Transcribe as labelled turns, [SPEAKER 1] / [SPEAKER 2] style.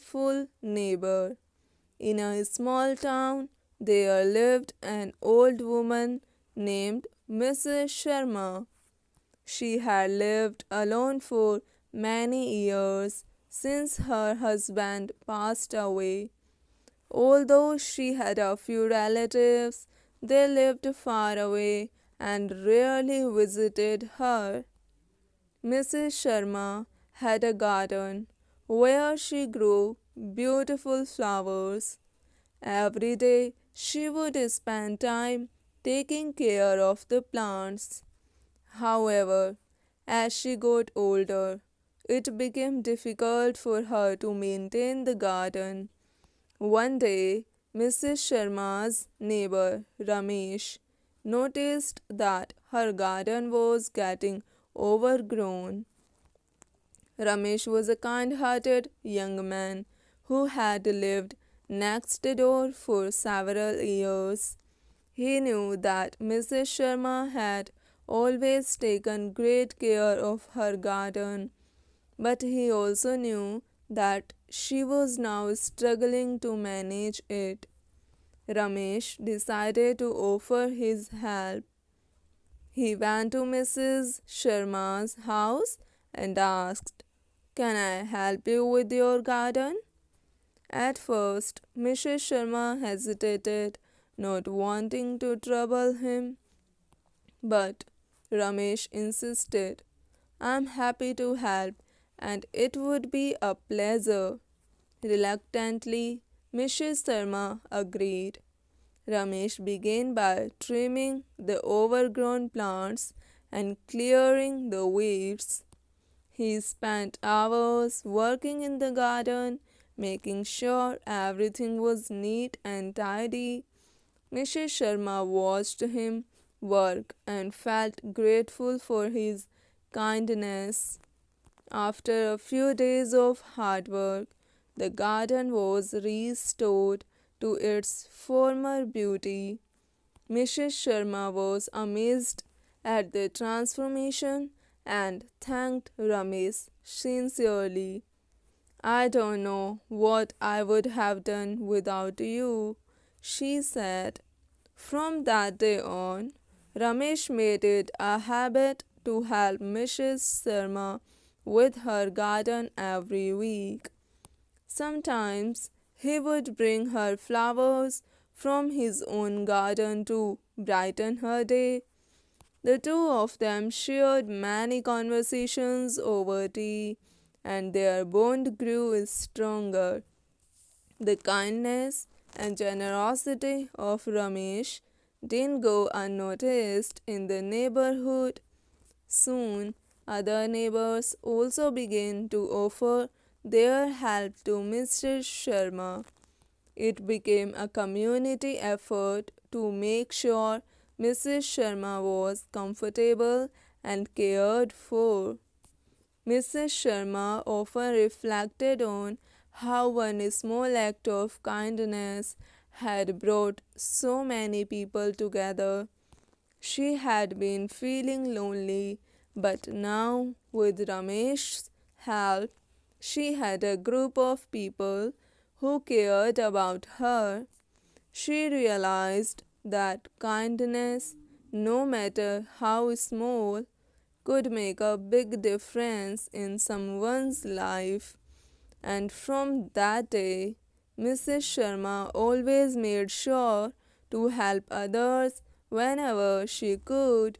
[SPEAKER 1] helpful neighbor. In a small town, there lived an old woman named Mrs. Sharma. She had lived alone for many years since her husband passed away. Although she had a few relatives, they lived far away and rarely visited her. Mrs. Sharma had a garden where she grew beautiful flowers. Every day she would spend time taking care of the plants. However, as she got older, it became difficult for her to maintain the garden. One day, Mrs. Sharma's neighbor Ramesh noticed that her garden was getting overgrown. Ramesh was a kind hearted young man who had lived next door for several years. He knew that Mrs. Sharma had always taken great care of her garden, but he also knew that she was now struggling to manage it. Ramesh decided to offer his help. He went to Mrs. Sharma's house and asked, "Can I help you with your garden?" At first, Mrs. Sharma hesitated, not wanting to trouble him, but Ramesh insisted, "I'm happy to help and it would be a pleasure." Reluctantly, Mrs. Sharma agreed. Ramesh began by trimming the overgrown plants and clearing the weeds. He spent hours working in the garden, making sure everything was neat and tidy. Mrs. Sharma watched him work and felt grateful for his kindness. After a few days of hard work, the garden was restored to its former beauty. Mrs. Sharma was amazed at the transformation and thanked Ramesh sincerely. "I don't know what I would have done without you," she said. From that day on, Ramesh made it a habit to help Mrs. Sharma with her garden every week. Sometimes he would bring her flowers from his own garden to brighten her day. The two of them shared many conversations over tea, and their bond grew stronger. The kindness and generosity of Ramesh didn't go unnoticed in the neighborhood. Soon, other neighbors also began to offer their help to Mr. Sharma. It became a community effort to make sure Mrs. Sharma was comfortable and cared for. Mrs. Sharma often reflected on how one small act of kindness had brought so many people together. She had been feeling lonely, but now, with Ramesh's help, she had a group of people who cared about her. She realized that kindness, no matter how small, could make a big difference in someone's life. And from that day, Mrs. Sharma always made sure to help others whenever she could.